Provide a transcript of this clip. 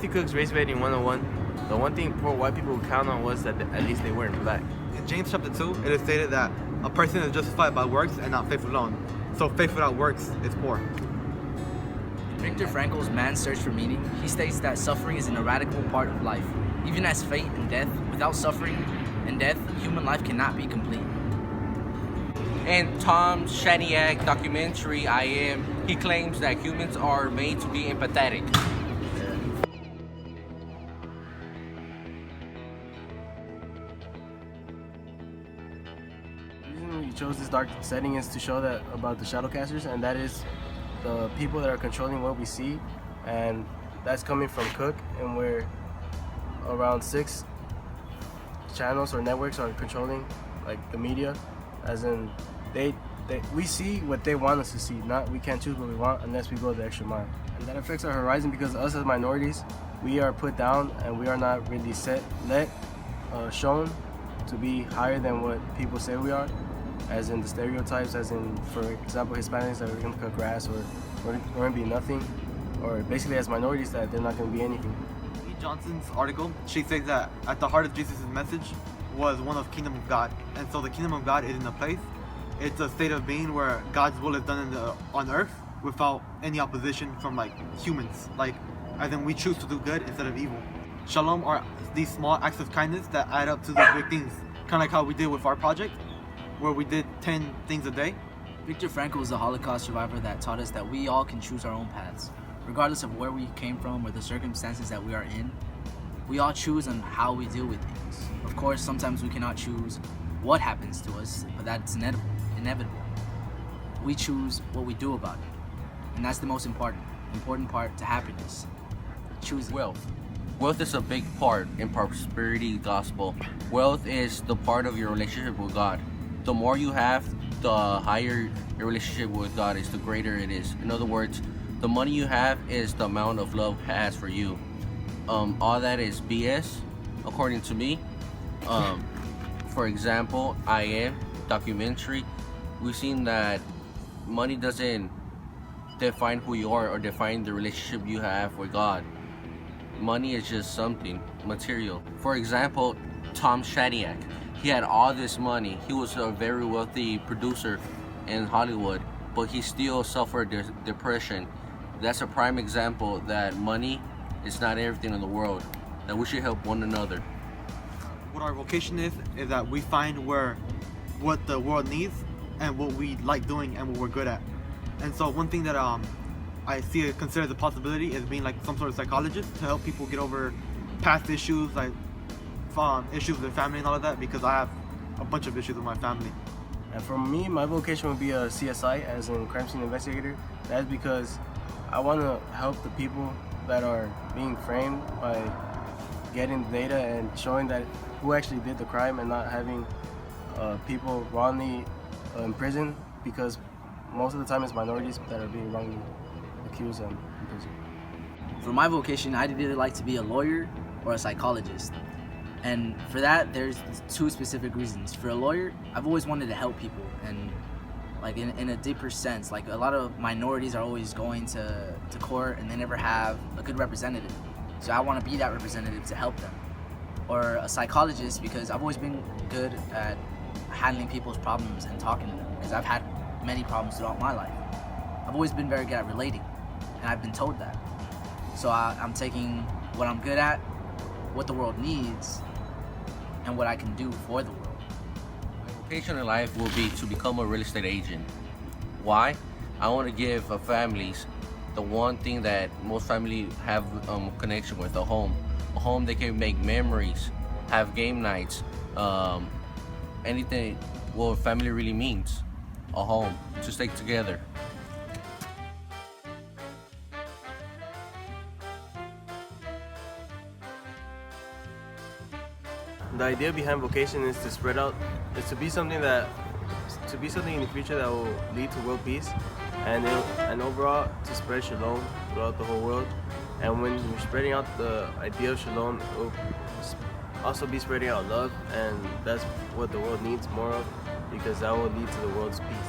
Timothy Cook's Race Baiting 101, the one thing poor white people would count on was that at least they weren't black. In James chapter 2, it is stated that a person is justified by works and not faith alone. So faith without works is poor. Viktor Frankl's Man's Search for Meaning, he states that suffering is an ineradicable part of life. Even as fate and death, without suffering and death, human life cannot be complete. In Tom Shadyac documentary, I Am, he claims that humans are made to be empathetic. The reason we chose this dark setting is to show that about the shadow casters, and that is the people that are controlling what we see, and that's coming from Cook, and where around 6 channels or networks are controlling like the media, as in we see what they want us to see, not we can't choose what we want unless we go the extra mile. And that affects our horizon because us as minorities, we are put down and we are not really shown to be higher than what people say we are, as in the stereotypes, as in, for example, Hispanics that are going to cut grass, or we're going to be nothing, or basically as minorities that they're not going to be anything. E. Johnson's article, she says that at the heart of Jesus' message was one of kingdom of God. And so the kingdom of God isn't a place, it's a state of being where God's will is done on earth without any opposition from like humans, like as in we choose to do good instead of evil. Shalom are these small acts of kindness that add up to the big things, kind of like how we did with our project, where we did 10 things a day. Viktor Frankl was a Holocaust survivor that taught us that we all can choose our own paths. Regardless of where we came from or the circumstances that we are in, we all choose on how we deal with things. Of course, sometimes we cannot choose what happens to us, but that's inevitable. We choose what we do about it. And that's the most important part to happiness. Choosing. Wealth is a big part in prosperity gospel. Wealth is the part of your relationship with God. The more you have, the higher your relationship with God is, the greater it is. In other words, the money you have is the amount of love it has for you. All that is BS, according to me. For example, I Am documentary, we've seen that money doesn't define who you are or define the relationship you have with God. Money is just something material. For example, Tom Shadyac, he had all this money. He was a very wealthy producer in Hollywood, but he still suffered depression. That's a prime example that money is not everything in the world, that we should help one another. What our vocation is that we find what the world needs and what we like doing and what we're good at. And so one thing that I consider as a possibility is being like some sort of psychologist to help people get over past issues, like issues with their family and all of that, because I have a bunch of issues with my family. And for me, my vocation would be a CSI, as in crime scene investigator. That's because I want to help the people that are being framed by getting data and showing that who actually did the crime, and not having people wrongly imprisoned, because most of the time it's minorities that are being wrongly accused and imprisoned. For my vocation, I'd either like to be a lawyer or a psychologist. And for that, there's 2 specific reasons. For a lawyer, I've always wanted to help people, and like in a deeper sense. Like a lot of minorities are always going to court and they never have a good representative. So I want to be that representative to help them. Or a psychologist, because I've always been good at handling people's problems and talking to them, because I've had many problems throughout my life. I've always been very good at relating, and I've been told that. So I'm taking what I'm good at, what the world needs, and what I can do for the world. My vocation in life will be to become a real estate agent. Why? I want to give families the one thing that most families have connection with, a home. A home they can make memories, have game nights, anything what family really means. A home to stay together. The idea behind vocation is to spread out, is to be something in the future that will lead to world peace, and overall to spread shalom throughout the whole world. And when you're spreading out the idea of shalom, it will also be spreading out love, and that's what the world needs more of, because that will lead to the world's peace.